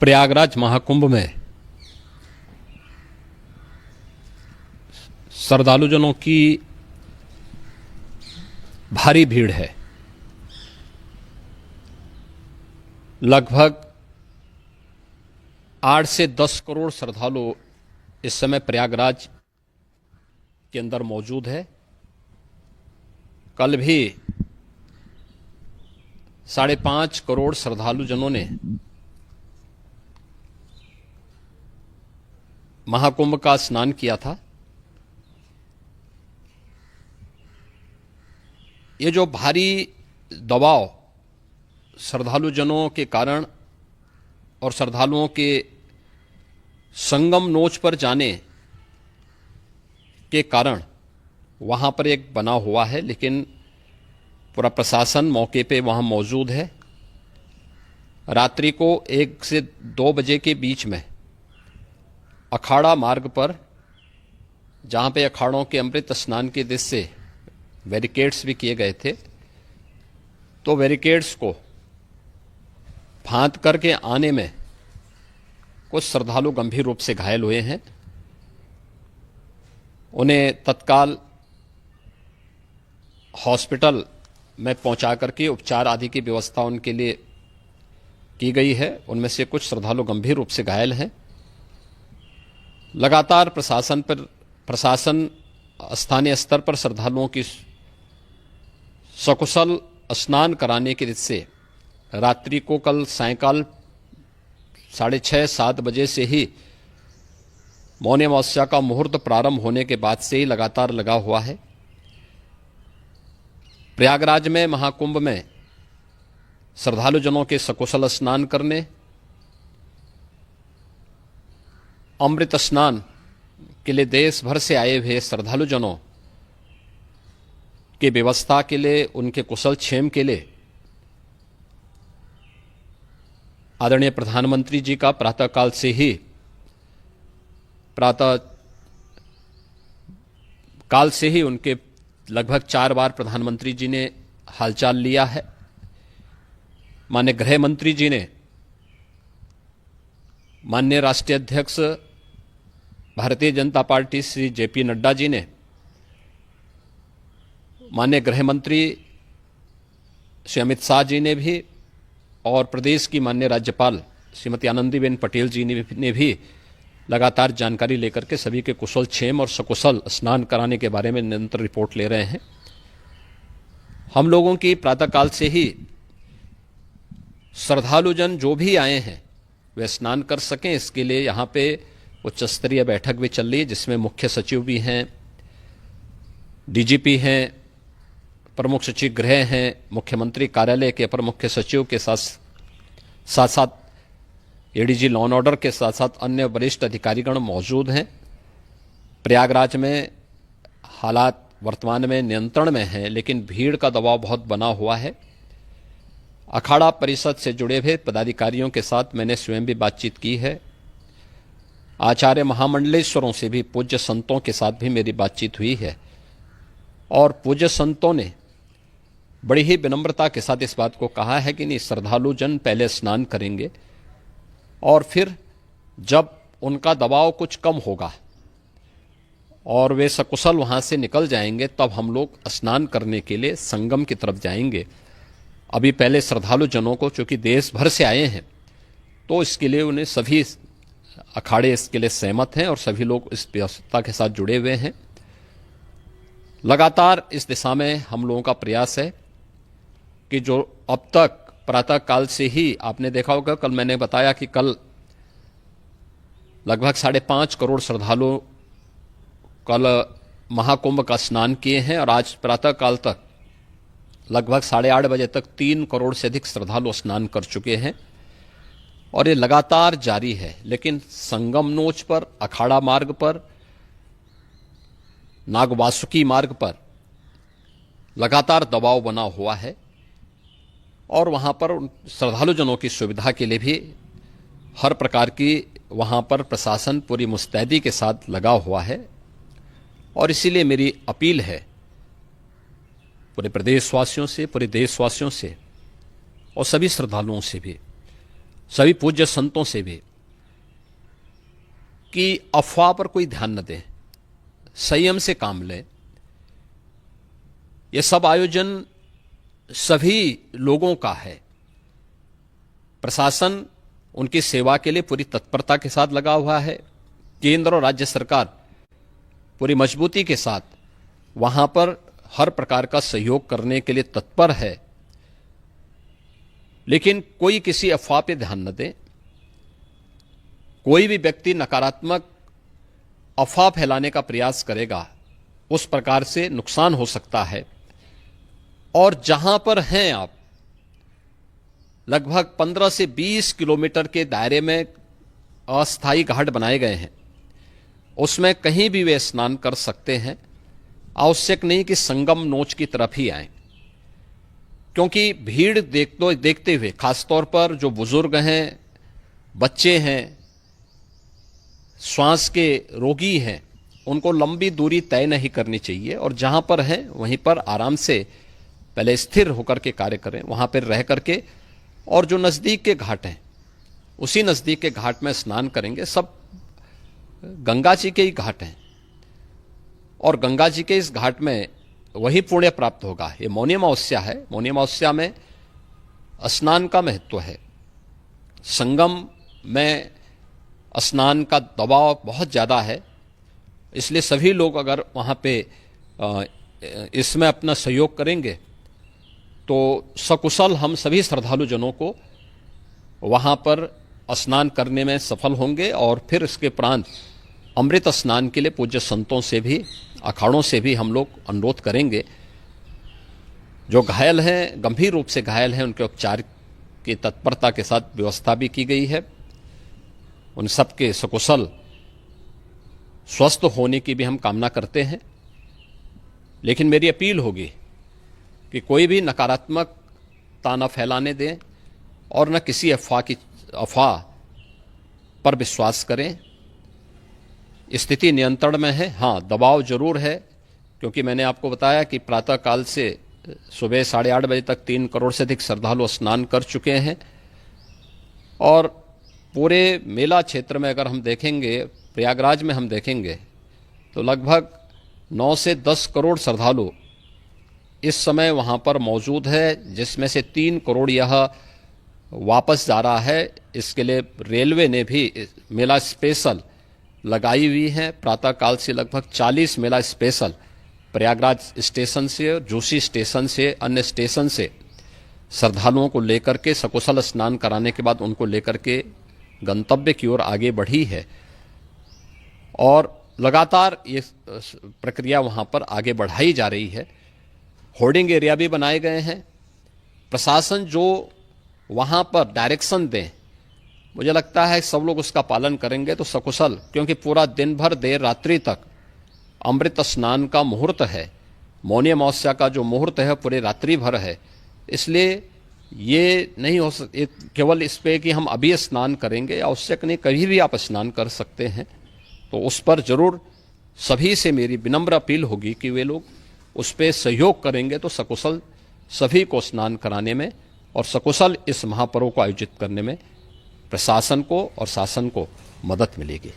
प्रयागराज महाकुंभ में श्रद्धालुजनों की भारी भीड़ है। लगभग 8 से 10 करोड़ श्रद्धालु इस समय प्रयागराज के अंदर मौजूद है। कल भी 5.5 करोड़ श्रद्धालुजनों ने महाकुंभ का स्नान किया था। ये जो भारी दबाव श्रद्धालुजनों के कारण और श्रद्धालुओं के संगम नोच पर जाने के कारण वहां पर एक बना हुआ है, लेकिन पूरा प्रशासन मौके पे वहां मौजूद है। रात्रि को 1 से 2 बजे के बीच में अखाड़ा मार्ग पर, जहां पे अखाड़ों के अमृत स्नान के दृश्य से बैरिकेड्स भी किए गए थे, तो बैरिकेड्स को फांद करके आने में कुछ श्रद्धालु गंभीर रूप से घायल हुए हैं। उन्हें तत्काल हॉस्पिटल में पहुंचा करके उपचार आदि की व्यवस्था उनके लिए की गई है। उनमें से कुछ श्रद्धालु गंभीर रूप से घायल हैं। लगातार प्रशासन स्थानीय स्तर पर श्रद्धालुओं की सकुशल स्नान कराने के दृष्टि से रात्रि को कल सायंकाल 6:30-7 बजे से ही मौनी अमावस्या का मुहूर्त प्रारंभ होने के बाद से ही लगातार लगा हुआ है। प्रयागराज में महाकुंभ में श्रद्धालुजनों के सकुशल स्नान करने, अमृत स्नान के लिए देश भर से आए हुए श्रद्धालुजनों की व्यवस्था के लिए, उनके कुशल क्षेम के लिए आदरणीय प्रधानमंत्री जी का प्रातःकाल से ही उनके लगभग 4 बार प्रधानमंत्री जी ने हालचाल लिया है। माननीय गृह मंत्री जी ने, माननीय राष्ट्रीय अध्यक्ष भारतीय जनता पार्टी श्री जेपी नड्डा जी ने, माननीय गृह मंत्री श्री अमित शाह जी ने भी, और प्रदेश की माननीय राज्यपाल श्रीमती आनंदीबेन पटेल जी ने भी लगातार जानकारी लेकर के सभी के कुशल क्षेम और सकुशल स्नान कराने के बारे में निरंतर रिपोर्ट ले रहे हैं। हम लोगों की प्रातःकाल से ही श्रद्धालुजन जो भी आए हैं वे स्नान कर सकें, इसके लिए यहाँ पे उच्च स्तरीय बैठक भी चल रही है, जिसमें मुख्य सचिव भी हैं, डीजीपी हैं, प्रमुख सचिव गृह हैं, मुख्यमंत्री कार्यालय के अपर मुख्य सचिव के साथ साथ एडीजी लॉ एंड ऑर्डर के साथ साथ अन्य वरिष्ठ अधिकारीगण मौजूद हैं। प्रयागराज में हालात वर्तमान में नियंत्रण में हैं, लेकिन भीड़ का दबाव बहुत बना हुआ है। अखाड़ा परिषद से जुड़े हुए पदाधिकारियों के साथ मैंने स्वयं भी बातचीत की है। आचार्य महामंडलेश्वरों से भी, पूज्य संतों के साथ भी मेरी बातचीत हुई है, और पूज्य संतों ने बड़ी ही विनम्रता के साथ इस बात को कहा है कि नहीं, श्रद्धालुजन पहले स्नान करेंगे और फिर जब उनका दबाव कुछ कम होगा और वे सकुशल वहां से निकल जाएंगे, तब हम लोग स्नान करने के लिए संगम की तरफ जाएंगे। अभी पहले श्रद्धालुजनों को, चूंकि देश भर से आए हैं, तो इसके लिए उन्हें सभी अखाड़े इसके लिए सहमत हैं और सभी लोग इस व्यवस्था के साथ जुड़े हुए हैं। लगातार इस दिशा में हम लोगों का प्रयास है कि जो अब तक प्रातःकाल से ही आपने देखा होगा, कल मैंने बताया कि कल लगभग 5.5 करोड़ श्रद्धालु कल महाकुंभ का स्नान किए हैं, और आज प्रातःकाल तक लगभग 8:30 बजे तक 3 करोड़ से अधिक श्रद्धालु स्नान कर चुके हैं, और ये लगातार जारी है। लेकिन संगम नोच पर, अखाड़ा मार्ग पर, नागवासुकी मार्ग पर लगातार दबाव बना हुआ है, और वहां पर श्रद्धालुजनों की सुविधा के लिए भी हर प्रकार की वहां पर प्रशासन पूरी मुस्तैदी के साथ लगा हुआ है। और इसीलिए मेरी अपील है पूरे प्रदेशवासियों से, पूरे देशवासियों से और सभी श्रद्धालुओं से भी, सभी पूज्य संतों से भी कि अफवाह पर कोई ध्यान न दें, संयम से काम लें। ये सब आयोजन सभी लोगों का है। प्रशासन उनकी सेवा के लिए पूरी तत्परता के साथ लगा हुआ है। केंद्र और राज्य सरकार पूरी मजबूती के साथ वहां पर हर प्रकार का सहयोग करने के लिए तत्पर है। लेकिन कोई किसी अफवाह पे ध्यान न दे। कोई भी व्यक्ति नकारात्मक अफवाह फैलाने का प्रयास करेगा, उस प्रकार से नुकसान हो सकता है। और जहां पर हैं आप, लगभग 15 से 20 किलोमीटर के दायरे में अस्थायी घाट बनाए गए हैं, उसमें कहीं भी वे स्नान कर सकते हैं। आवश्यक नहीं कि संगम नोच की तरफ ही आए, क्योंकि भीड़ देखते हुए खासतौर पर जो बुजुर्ग हैं, बच्चे हैं, श्वास के रोगी हैं, उनको लंबी दूरी तय नहीं करनी चाहिए और जहां पर हैं वहीं पर आराम से पहले स्थिर होकर के कार्य करें, वहां पर रह करके। और जो नजदीक के घाट हैं, उसी नजदीक के घाट में स्नान करेंगे। सब गंगा जी के ही घाट हैं और गंगा जी के इस घाट में वही पुण्य प्राप्त होगा। ये मौनी अमावस्या है। मौनी अमावस्या में स्नान का महत्व है। संगम में स्नान का दबाव बहुत ज़्यादा है, इसलिए सभी लोग अगर वहाँ पे इसमें अपना सहयोग करेंगे तो सकुशल हम सभी श्रद्धालु जनों को वहाँ पर स्नान करने में सफल होंगे। और फिर इसके उपरांत अमृत स्नान के लिए पूज्य संतों से भी, अखाड़ों से भी हम लोग अनुरोध करेंगे। जो घायल हैं, गंभीर रूप से घायल हैं, उनके उपचार की तत्परता के साथ व्यवस्था भी की गई है। उन सबके सकुशल स्वस्थ होने की भी हम कामना करते हैं। लेकिन मेरी अपील होगी कि कोई भी नकारात्मकता न फैलाने दें और न किसी अफवाह पर विश्वास करें। स्थिति नियंत्रण में है। हाँ, दबाव जरूर है, क्योंकि मैंने आपको बताया कि प्रातःकाल से सुबह 8:30 बजे तक 3 करोड़ से अधिक श्रद्धालु स्नान कर चुके हैं। और पूरे मेला क्षेत्र में अगर हम देखेंगे, प्रयागराज में हम देखेंगे तो लगभग 9 से 10 करोड़ श्रद्धालु इस समय वहाँ पर मौजूद है, जिसमें से 3 करोड़ यह वापस जा रहा है। इसके लिए रेलवे ने भी मेला स्पेशल लगाई हुई है। प्रातःकाल से लगभग 40 मेला स्पेशल प्रयागराज स्टेशन से और जोशी स्टेशन से, अन्य स्टेशन से श्रद्धालुओं को लेकर के सकुशल स्नान कराने के बाद उनको लेकर के गंतव्य की ओर आगे बढ़ी है। और लगातार ये प्रक्रिया वहाँ पर आगे बढ़ाई जा रही है। होर्डिंग एरिया भी बनाए गए हैं। प्रशासन जो वहाँ पर डायरेक्शन दें, मुझे लगता है सब लोग उसका पालन करेंगे तो सकुशल, क्योंकि पूरा दिन भर देर रात्रि तक अमृत स्नान का मुहूर्त है। मौनी अमावस्या का जो मुहूर्त है पूरे रात्रि भर है। इसलिए ये नहीं हो केवल इस पे कि हम अभी स्नान करेंगे, आवश्यक नहीं, कभी भी आप स्नान कर सकते हैं। तो उस पर जरूर सभी से मेरी विनम्र अपील होगी कि वे लोग उस पर सहयोग करेंगे तो सकुशल सभी को स्नान कराने में और सकुशल इस महापर्व को आयोजित करने में प्रशासन को और शासन को मदद मिलेगी।